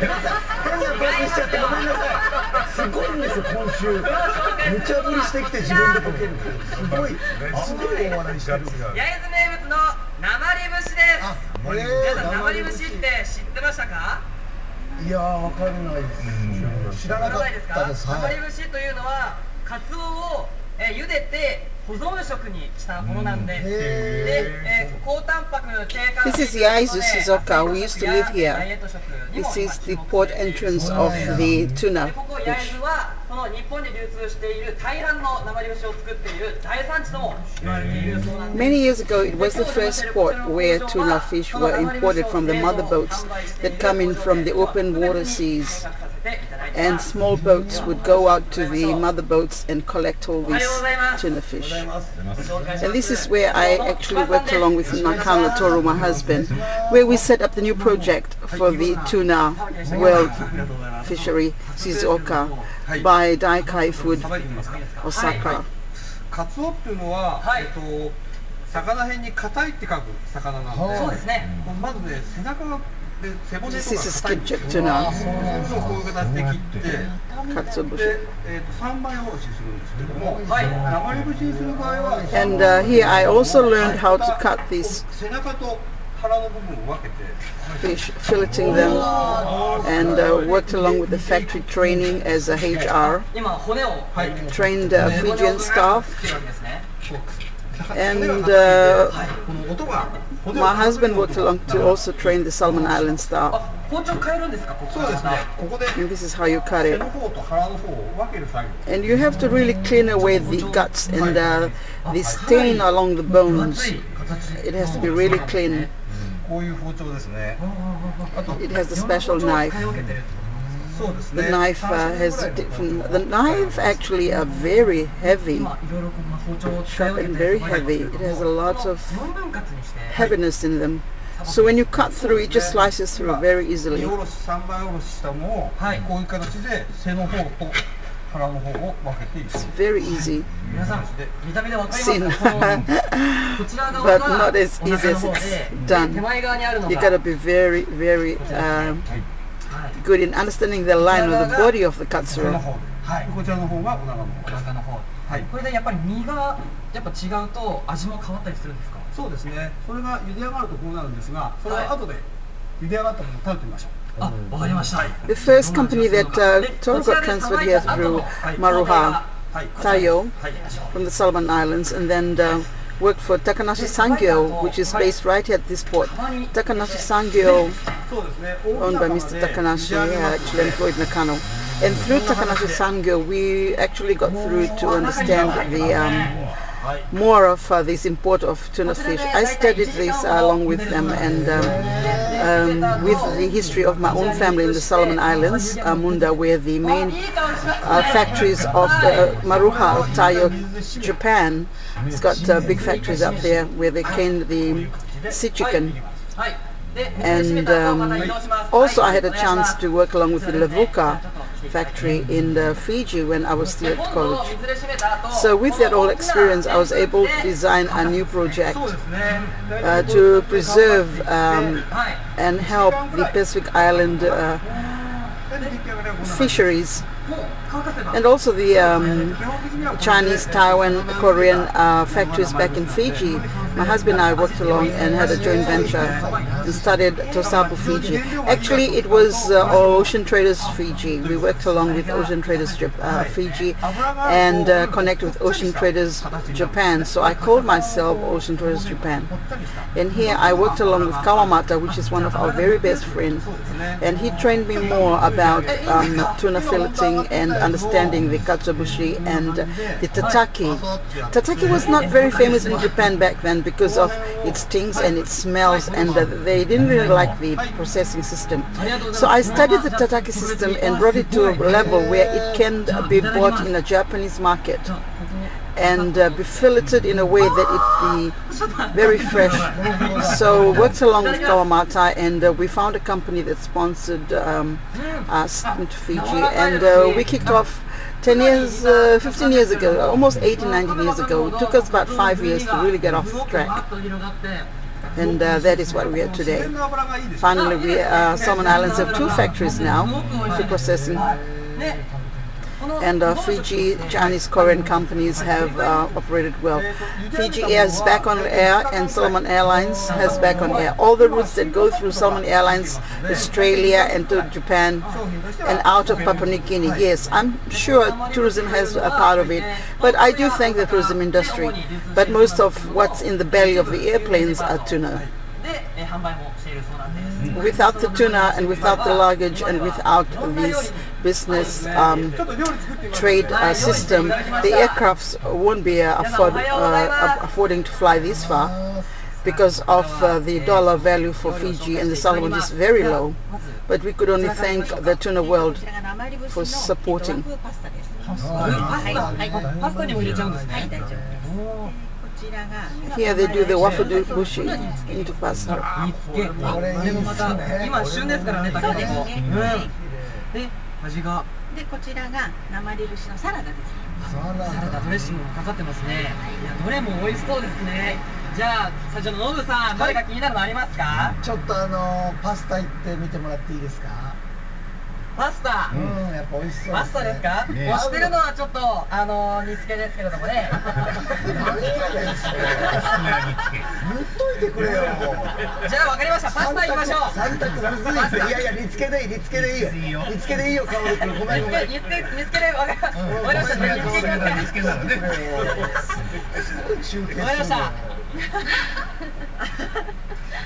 しちゃってごめんなさい。すごいんですよ今週。無茶ぶりしてきて自分でボケる。すごい大笑いしてる。焼津名物の生り節です。皆さん生り節って知ってましたか？いやーわかんないです。知らなかったです。生り節というのはカツオを茹でて保存食にしたものなんで、高タンパク低カロリー。 This is Joyce, Shizuoka. We used to live here. This is the port entrance of the Tuna. ここ焼津はこの日本で流通している大半の生り節を作っている大産地とも言われているそうなんです。 Many years ago, it was the first port where tuna fish were imported from the mother boats that come in from the open water seas. And small boats would go out to the mother boats and collect all these tuna fish. And this is where I actually worked along with Nakano Toru, my husband, where we set up the new project for the tuna world fishery, Shizuoka, by Daikai Food, Osaka. カツオっていうのは、魚辺に硬いって書く魚なので、そうですね。まずね、背中が背骨とか This is a 硬い skipjack tuna. こういう形で切って、で、3倍おろしするんですけども、生り節にする場合は、 And here I also learned how to cut these 背中と腹の部分を分けて fish, filleting them, and worked along with the factory training as a HR, 今骨を trained Fijian staff, 切るわけですね。 and この音が my husband worked along to also train the Solomon Island staff. 包丁変えるんですか？そうですね。ここで And this is how you cut 背 it. の方と腹の方を分ける作業。 And you have to really clean away the guts and the stain along the bones. It has to be really clean. こういう包丁ですね。あと It has a special knife. そうです The ね。 knife has a different. The knife actually are very heavy, いろいろ包丁を使い sharp 分け and て very heavy. It has a lot of 4分割にして heaviness in them. So when you cut through, it just slices through very 2 easily. おろし3倍おろししたものをこういう形で背の方と腹の方を分けていく。 It's very easy, 皆さん見た目でわかります sin, か？こちら側 but が not as お easy 腹の as 方で it's 手 done. 前側にあるの You が gotta be very, very good in understanding the line of the body of the 背の katsuro. 方で、こちらの方がお腹の方お腹の方。はい。これでやっぱり身がやっぱ違うと味も変わったりするんですか？そうですね。それが茹で上がるとこうなるんですが、それは後で茹で上がったものを食べてみましょう。あ、わかりました。 The first company that Toru got transferred here through Maruha Tayo はい、しょう。 from the Solomon Islands, and then worked for Takanashi Sangyo, which is based right here at this port. Takanashi Sangyo, そうですね。 owned by Mr. Takanashi, actually employed Nakano. And through Takanashi Sangyo, we actually got through to understand the more of this import of tuna fish. I studied this along with them, and with the history of my own family in the Solomon Islands, Munda, where the main factories of Maruha, Tayo, Japan. It's got big factories up there where they can the sea chicken. はい。で、 And also I had a chance to work along with the Levuka factory in Fiji when I was still at college. So with that all experience, I was able to design a new project to preserve and help the Pacific Island fisheries, and also the Chinese, Taiwan, Korean factories back in Fiji. My husband and I worked along and had a joint venture and started Tosapu Fiji. Actually, it was Ocean Traders Fiji. We worked along with Ocean Traders Fiji and connect with Ocean Traders Japan. So I called myself Ocean Traders Japan. And here I worked along with Kawamata, which is one of our very best friends. And he trained me more about tuna filleting and understanding the katsuobushi and the tataki. Tataki was not very famous in Japan back then because of its stings and its smells, and they didn't really like the processing system. So I studied the tataki system and brought it to a level where it can be bought in a Japanese market and be filleted in a way that it be very fresh. So worked along with Kawamata, and we found a company that sponsored us to Fiji, and we kicked off 10 years, 15 years ago, almost 18, 19 years ago. It took us about 5 years to really get off track. And that is what we are today. Finally, Solomon Islands have 2 factories now for processing. And Fiji, Chinese, Korean companies have operated well. Fiji Air is back on air, and Solomon Airlines has back on air. All the routes that go through Solomon Airlines, Australia and to Japan and out of Papua New Guinea. Yes, I'm sure tourism has a part of it, but I do thank the tourism industry. But most of what's in the belly of the airplanes are tuna. Without the tuna and without the luggage and without this business trade system, the aircrafts won't be affording to fly this far because of the dollar value for Fiji and the Solomon is very low. But we could only thank the tuna world for supporting. Here they do the waffle bushi into pasta. 今旬ですからね、タケノコ。で、味が。で、こちらが生リブシのサラダです。サラダドレッシングもかかってますね。いや、どれも美味しそうですね。じゃあ、社長のノブさん、誰か気になるのありますか？ちょっとパスタ行ってみてもらっていいですか？パスタ。やっぱ美味しそう。パスタですか？推してるのはちょっと煮付けですけれどもね。何やねんそれ。言っといてくれよ。じゃあわかりました。パスタ行きましょう。三択むずい。いやいや煮付けでいい煮付けでいいよ。煮付けでいいよ。香織君ごめんごめん。煮付けでわかりました。煮付けなのね。わかりました。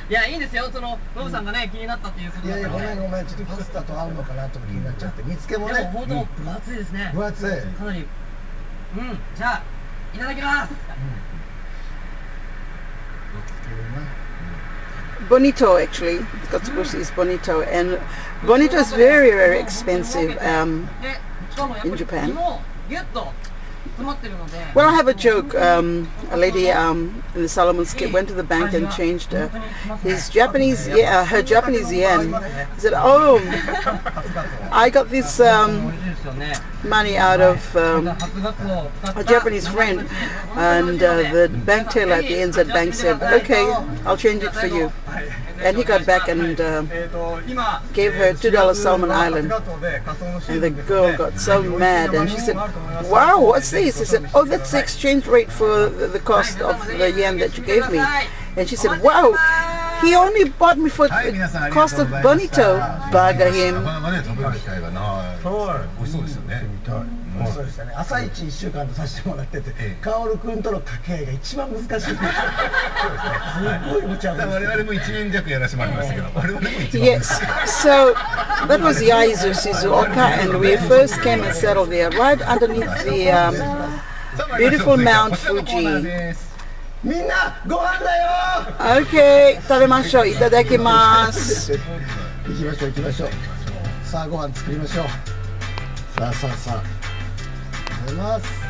いや、いいんですよ。ノブさんがね、気になったっていうことだからね。いやいや、ごめん、ちょっとパスタと合うのかなと気になっちゃって。煮付けもね。でも本当分厚いですね。分厚い。かなり。じゃあ、いただきます。Bonito, actually. Katsubushi is bonito, and bonito is very, very expensive in Japan. Well, I have a joke. A lady in the Solomon went to the bank and changed her Japanese yen. He said, "Oh, I got this money out of a Japanese friend," and the bank teller at the NZ Bank said, "Okay, I'll change it for you." And he got back and gave her $2 Solomon Island. And the girl got so mad and she said, "Wow, what's this?" He said, "Oh, that's the exchange rate for the cost of the yen that you gave me." And she said, "Wow, he only bought me for the cost of bonito." Bugger him. そうでしたね。朝一1週間とさせてもらってて、カオル君との掛け合いが一番難しい。すごい無茶ぶり。我々も1年弱やらせてもらいましたけど、我々も一番。Yes, so that was Yaizu Shizuoka, and we first came and settled there, right underneath the beautiful Mount Fuji. みんなご飯だよ。Okay, 食べましょう。いただきます。行きましょう行きましょう。さあご飯作りましょう。さあ。ありがとうございます。